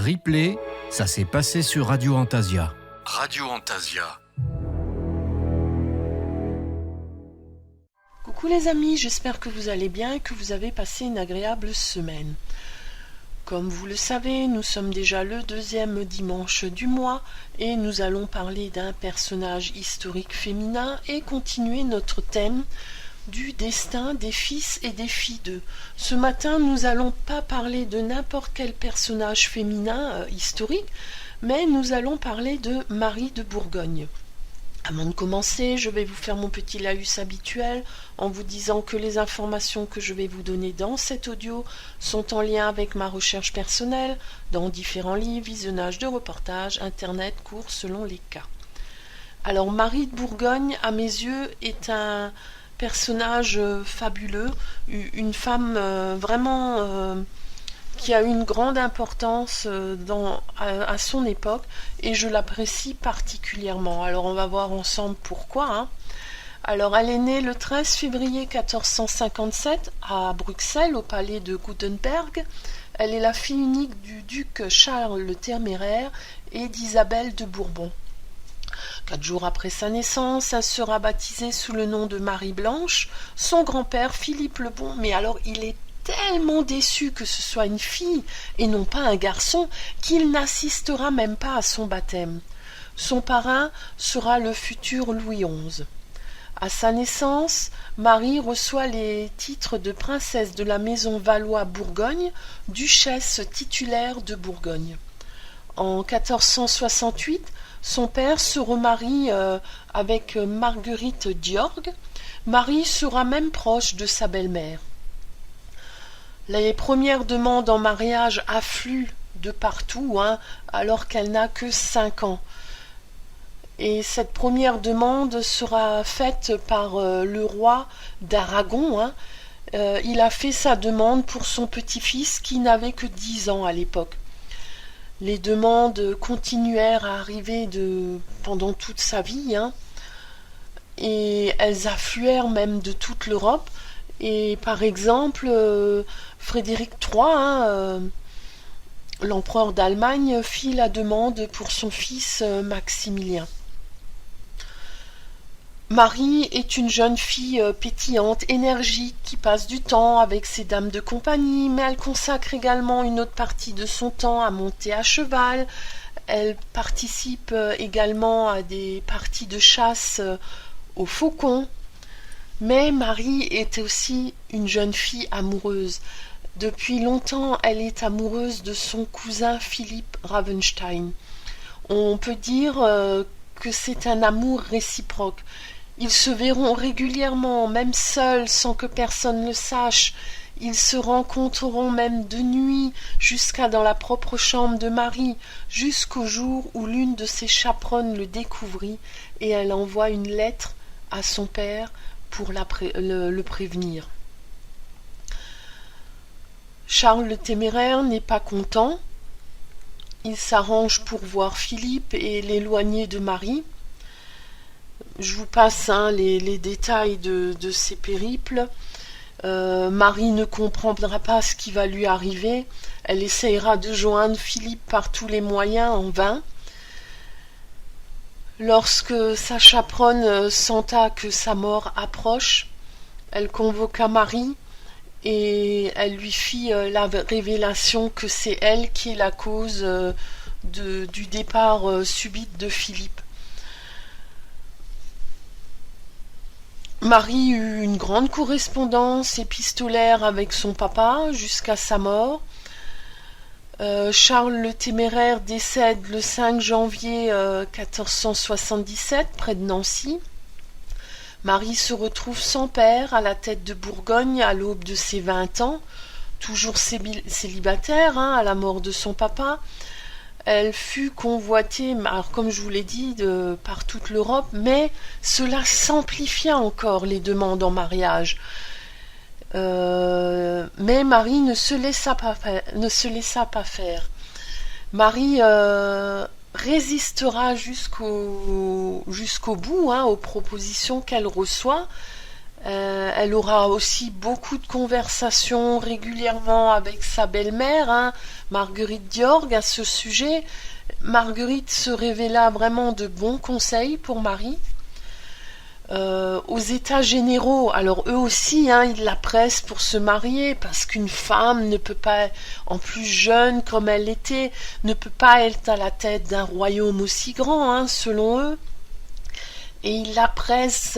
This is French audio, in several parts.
Replay, ça s'est passé sur Radio Antasia. Radio Antasia. Coucou les amis, j'espère que vous allez bien et que vous avez passé une agréable semaine. Comme vous le savez, nous sommes déjà le 2e dimanche du mois et nous allons parler d'un personnage historique féminin et continuer notre thème du destin des fils et des filles d'eux. Ce matin, nous n'allons pas parler de n'importe quel personnage féminin historique, mais nous allons parler de Marie de Bourgogne. Avant de commencer, je vais vous faire mon petit laïus habituel en vous disant que les informations que je vais vous donner dans cet audio sont en lien avec ma recherche personnelle, dans différents livres, visionnage de reportages, internet, cours selon les cas. Alors, Marie de Bourgogne, à mes yeux, est un personnage fabuleux, une femme vraiment qui a une grande importance à son époque et je l'apprécie particulièrement. Alors on va voir ensemble pourquoi. Alors elle est née le 13 février 1457 à Bruxelles, au palais de Guttenberg. Elle est la fille unique du duc Charles le Téméraire et d'Isabelle de Bourbon. 4 jours après sa naissance, elle sera baptisée sous le nom de Marie Blanche. Son grand-père, Philippe le Bon, mais alors il est tellement déçu que ce soit une fille et non pas un garçon qu'il n'assistera même pas à son baptême. Son parrain sera le futur Louis XI. À sa naissance, Marie reçoit les titres de princesse de la maison Valois-Bourgogne, duchesse titulaire de Bourgogne. En 1468, son père se remarie avec Marguerite d'Yorg. Marie sera même proche de sa belle-mère. Les premières demandes en mariage affluent de partout, alors qu'elle n'a que 5 ans. Et cette première demande sera faite par le roi d'Aragon. Il a fait sa demande pour son petit-fils qui n'avait que 10 ans à l'époque. Les demandes continuèrent à arriver pendant toute sa vie, et elles affluèrent même de toute l'Europe. Et par exemple, Frédéric III, l'empereur d'Allemagne, fit la demande pour son fils Maximilien. Marie est une jeune fille pétillante, énergique, qui passe du temps avec ses dames de compagnie, mais elle consacre également une autre partie de son temps à monter à cheval. Elle participe également à des parties de chasse aux faucons. Mais Marie est aussi une jeune fille amoureuse. Depuis longtemps, elle est amoureuse de son cousin Philippe Ravenstein. On peut dire que c'est un amour réciproque. Ils se verront régulièrement, même seuls, sans que personne le sache. Ils se rencontreront même de nuit, jusqu'à dans la propre chambre de Marie, jusqu'au jour où l'une de ses chaperonnes le découvrit et elle envoie une lettre à son père pour le prévenir. Charles le Téméraire n'est pas content. Il s'arrange pour voir Philippe et l'éloigner de Marie. Je vous passe les détails de ces périples. Marie ne comprendra pas ce qui va lui arriver. Elle essayera de joindre Philippe par tous les moyens, en vain. Lorsque sa chaperonne senta que sa mort approche, elle convoqua Marie et elle lui fit la révélation que c'est elle qui est la cause du départ subit de Philippe. Marie eut une grande correspondance épistolaire avec son papa jusqu'à sa mort. Charles le Téméraire décède le 5 janvier 1477 près de Nancy. Marie se retrouve sans père à la tête de Bourgogne à l'aube de ses 20 ans, toujours célibataire à la mort de son papa. Elle fut convoitée, alors comme je vous l'ai dit, par toute l'Europe, mais cela s'amplifia encore les demandes en mariage. Mais Marie ne se laissa pas faire. Marie résistera jusqu'au bout aux propositions qu'elle reçoit. Elle aura aussi beaucoup de conversations régulièrement avec sa belle-mère, Marguerite d'Yorgue, à ce sujet. Marguerite se révéla vraiment de bons conseils pour Marie. Aux États généraux, alors eux aussi, ils la pressent pour se marier, parce qu'une femme ne peut pas, en plus jeune comme elle l'était, ne peut pas être à la tête d'un royaume aussi grand, selon eux. Et ils la pressent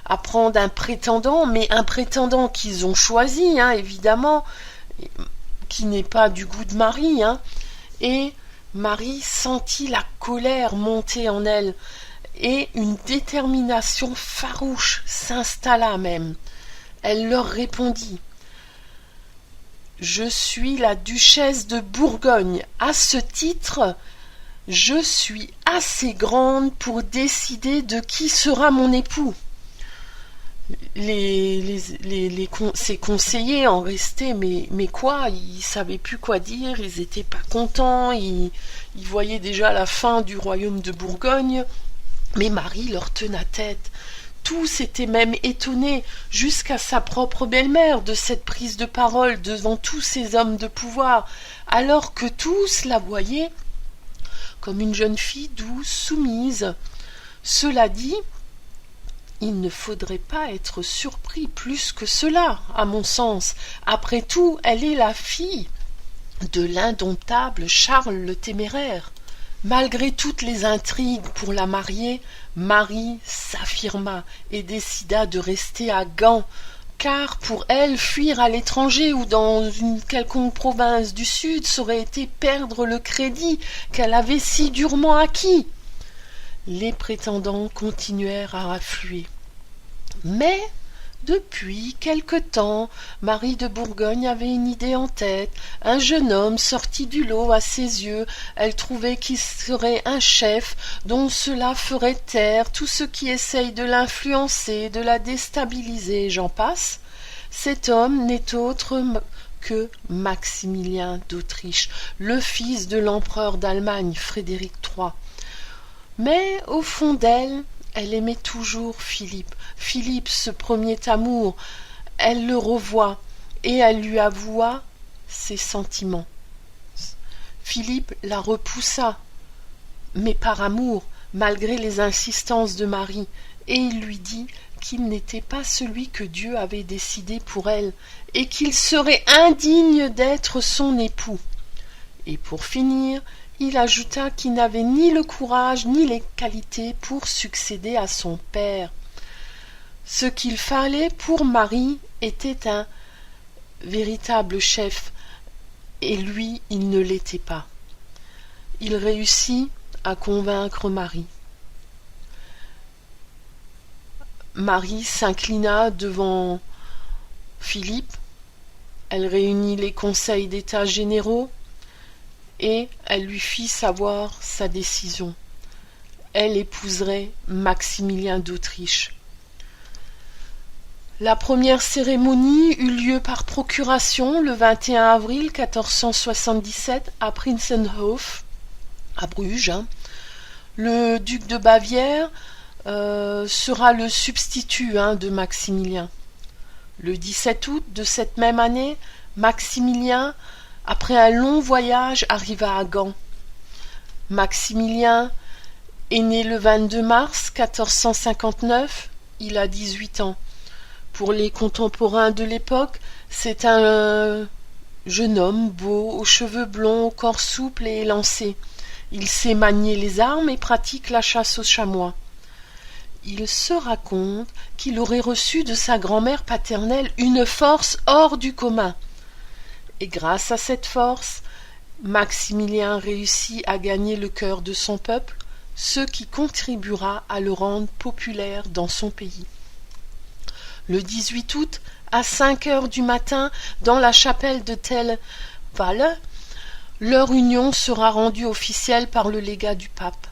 à prendre un prétendant, mais un prétendant qu'ils ont choisi, évidemment, qui n'est pas du goût de Marie, et Marie sentit la colère monter en elle, et une détermination farouche s'installa même. Elle leur répondit: « Je suis la duchesse de Bourgogne. À ce titre, je suis assez grande pour décider de qui sera mon époux. » Ses conseillers en restaient, mais quoi, ils savaient plus quoi dire, ils étaient pas contents, ils voyaient déjà la fin du royaume de Bourgogne. Mais Marie leur tenait tête. Tous étaient même étonnés, jusqu'à sa propre belle-mère, de cette prise de parole devant tous ces hommes de pouvoir, alors que tous la voyaient comme une jeune fille douce, soumise. Cela dit, il ne faudrait pas être surpris plus que cela, à mon sens. Après tout, elle est la fille de l'indomptable Charles le Téméraire. Malgré toutes les intrigues pour la marier, Marie s'affirma et décida de rester à Gand, car pour elle, fuir à l'étranger ou dans une quelconque province du Sud, ça aurait été perdre le crédit qu'elle avait si durement acquis. Les prétendants continuèrent à affluer. Mais, depuis quelque temps, Marie de Bourgogne avait une idée en tête. Un jeune homme sortit du lot à ses yeux. Elle trouvait qu'il serait un chef dont cela ferait taire tout ce qui essaye de l'influencer, de la déstabiliser, j'en passe. Cet homme n'est autre que Maximilien d'Autriche, le fils de l'empereur d'Allemagne, Frédéric III. Mais, au fond d'elle, elle aimait toujours Philippe. Philippe, ce premier amour, elle le revoit, et elle lui avoua ses sentiments. Philippe la repoussa, mais par amour, malgré les insistances de Marie, et il lui dit qu'il n'était pas celui que Dieu avait décidé pour elle, et qu'il serait indigne d'être son époux. Et pour finir, il ajouta qu'il n'avait ni le courage ni les qualités pour succéder à son père. Ce qu'il fallait pour Marie était un véritable chef, et lui, il ne l'était pas. Il réussit à convaincre Marie. Marie s'inclina devant Philippe. Elle réunit les conseils d'État généraux et elle lui fit savoir sa décision. Elle épouserait Maximilien d'Autriche. La première cérémonie eut lieu par procuration le 21 avril 1477 à Prinzenhof, à Bruges. Le duc de Bavière sera le substitut de Maximilien. Le 17 août de cette même année, Maximilien, après un long voyage, arriva à Gand. Maximilien est né le 22 mars 1459, il a 18 ans. Pour les contemporains de l'époque, c'est un jeune homme beau, aux cheveux blonds, au corps souple et élancé. Il sait manier les armes et pratique la chasse aux chamois. Il se raconte qu'il aurait reçu de sa grand-mère paternelle une force hors du commun. Et grâce à cette force, Maximilien réussit à gagner le cœur de son peuple, ce qui contribuera à le rendre populaire dans son pays. Le 18 août, à 5 heures du matin, dans la chapelle de Tell-Walle, leur union sera rendue officielle par le légat du pape.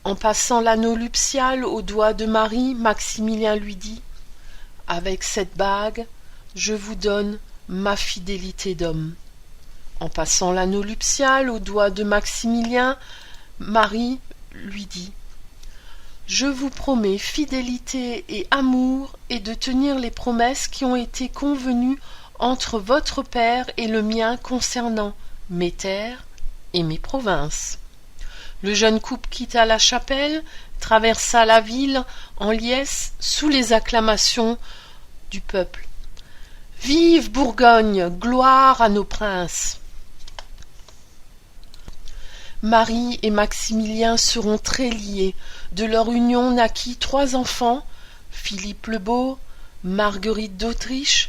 En passant l'anneau nuptial au doigt de Marie, Maximilien lui dit « Avec cette bague, je vous donne ma fidélité d'homme. » En passant l'anneau nuptial au doigt de Maximilien, Marie lui dit « Je vous promets fidélité et amour et de tenir les promesses qui ont été convenues entre votre père et le mien concernant mes terres et mes provinces. Le jeune couple quitta la chapelle, traversa la ville en liesse sous les acclamations du peuple. Vive Bourgogne, gloire à nos princes! Marie et Maximilien seront très liés. De leur union naquit 3 enfants, Philippe le Beau, Marguerite d'Autriche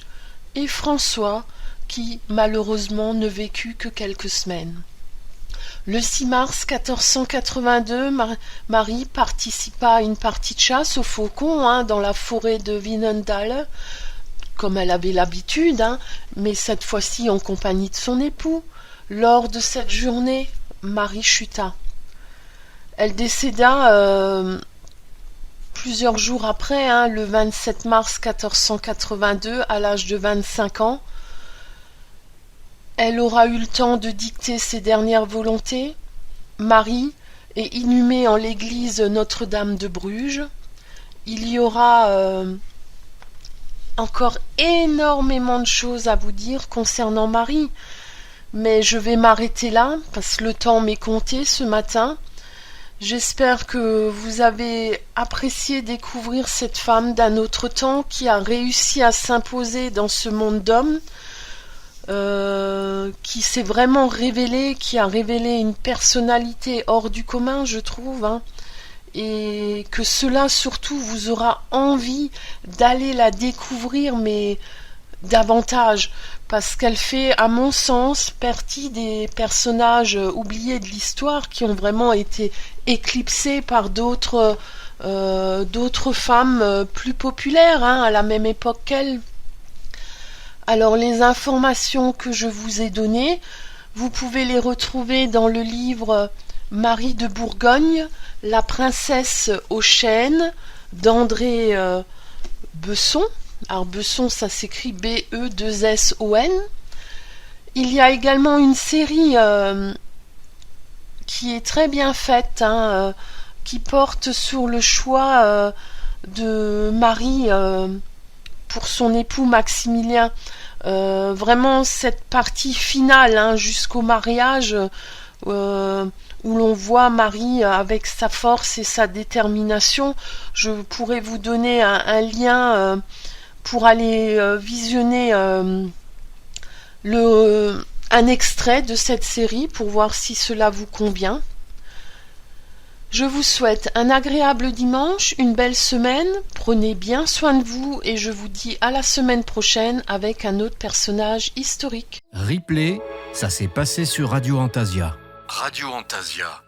et François, qui malheureusement ne vécut que quelques semaines. Le 6 mars 1482, Marie participa à une partie de chasse au faucon dans la forêt de Vinendale, comme elle avait l'habitude, mais cette fois-ci en compagnie de son époux. Lors de cette journée, Marie chuta. Elle décéda plusieurs jours après, le 27 mars 1482, à l'âge de 25 ans. Elle aura eu le temps de dicter ses dernières volontés. Marie est inhumée en l'église Notre-Dame de Bruges. Il y aura encore énormément de choses à vous dire concernant Marie, mais je vais m'arrêter là parce que le temps m'est compté ce matin. J'espère que vous avez apprécié découvrir cette femme d'un autre temps qui a réussi à s'imposer dans ce monde d'hommes, qui s'est vraiment révélée, qui a révélé une personnalité hors du commun, je trouve, et que cela surtout vous aura envie d'aller la découvrir, mais davantage, parce qu'elle fait, à mon sens, partie des personnages oubliés de l'histoire qui ont vraiment été éclipsés par d'autres femmes plus populaires à la même époque qu'elle. Alors les informations que je vous ai données, vous pouvez les retrouver dans le livre Marie de Bourgogne, la princesse aux chênes d'André Besson. Alors Besson, ça s'écrit B-E-2-S-O-N. Il y a également une série qui est très bien faite, qui porte sur le choix de Marie pour son époux Maximilien. Vraiment cette partie finale jusqu'au mariage où l'on voit Marie avec sa force et sa détermination. Je pourrais vous donner un lien pour aller visionner un extrait de cette série pour voir si cela vous convient. Je vous souhaite un agréable dimanche, une belle semaine, prenez bien soin de vous et je vous dis à la semaine prochaine avec un autre personnage historique. Replay, ça s'est passé sur Radio Antasia. Radio Antasia.